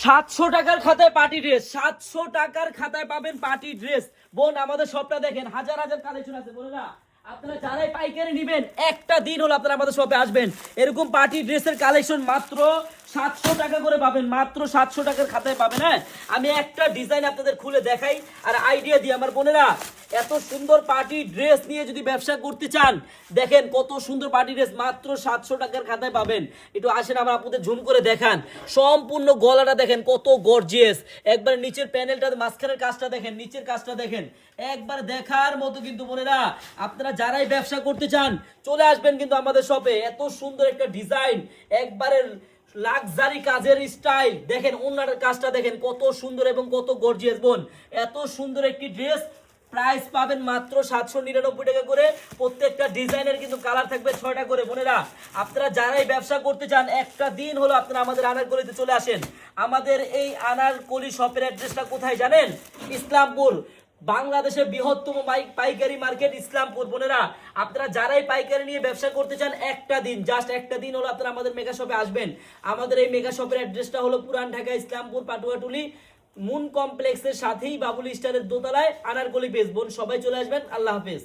700 টাকার খাতায় party dress, 700 টাকার খাতায় পাবেন পার্টি ড্রেস। বোন আমাদের শপটা দেখেন, হাজার হাজার কালেকশন আছে বোনেরা। আপনারা যারাই পাইকারি নেবেন একটা দিন হলো আপনারা আমাদের শপে আসবেন, এরকম পার্টি ড্রেসের কালেকশন মাত্র 700 টাকা করে পাবেন, মাত্র 700 টাকার খাতায় পাবেন। হ্যাঁ, আমি একটা ডিজাইন আপনাদের খুলে দেখাই আর আইডিয়া দিই। আমার বোনেরা এত সুন্দর পার্টি ড্রেস নিয়ে যদি ব্যবসা করতে চান, দেখেন কত সুন্দর পার্টি ড্রেস মাত্র 700 টাকার খাতায় পাবেন। একটু আসেন আমরা আপনাদের জুম করে দেখান, সম্পূর্ণ গলাটা দেখেন কত গর্জিয়াস, একবার নিচের প্যানেলটা মাঝখানের কাজটা দেখেন, নিচের কাজটা দেখেন, একবার দেখার মতো। কিন্তু বোনেরা আপনারা যারাই ব্যবসা করতে চান চলে আসবেন কিন্তু আমাদের শপে। এত সুন্দর একটা ডিজাইন, একবারে লাক্সারি কাজের স্টাইল দেখেন, ওনার কাজটা দেখেন কত সুন্দর এবং কত গর্জিয়াস। বোন এত সুন্দর একটি ড্রেস প্রাইস পাবেন মাত্র 799 টাকা করে। প্রত্যেকটা ডিজাইনের কিন্তু কালার থাকবে 6টা করে। বোনেরা আপনারা যারাই ব্যবসা করতে চান একটা দিন হলো আপনারা আমাদের আনারকলিতে চলে আসেন। আমাদের এই আনারকলি শপের অ্যাড্রেসটা কোথায় জানেন? ইসলামপুর, বাংলাদেশের বৃহত্তম পাইকারি মার্কেট ইসলামপুর। বোনেরা আপনারা যারাই পাইকারি নিয়ে ব্যবসা করতে চান একটা দিন, জাস্ট একটা দিন হলো আপনারা আমাদের মেগা শপে আসবেন। আমাদের এই মেগা শপের অ্যাড্রেসটা হলো পুরান ঢাকা ইসলামপুর পাটুয়াটুলি মুন কমপ্লেক্সের সাথেই বাবুল স্টারের দোতলায় আনারকলি পেজ। বোন সবাই চলে আসবেন। আল্লাহ হাফেজ।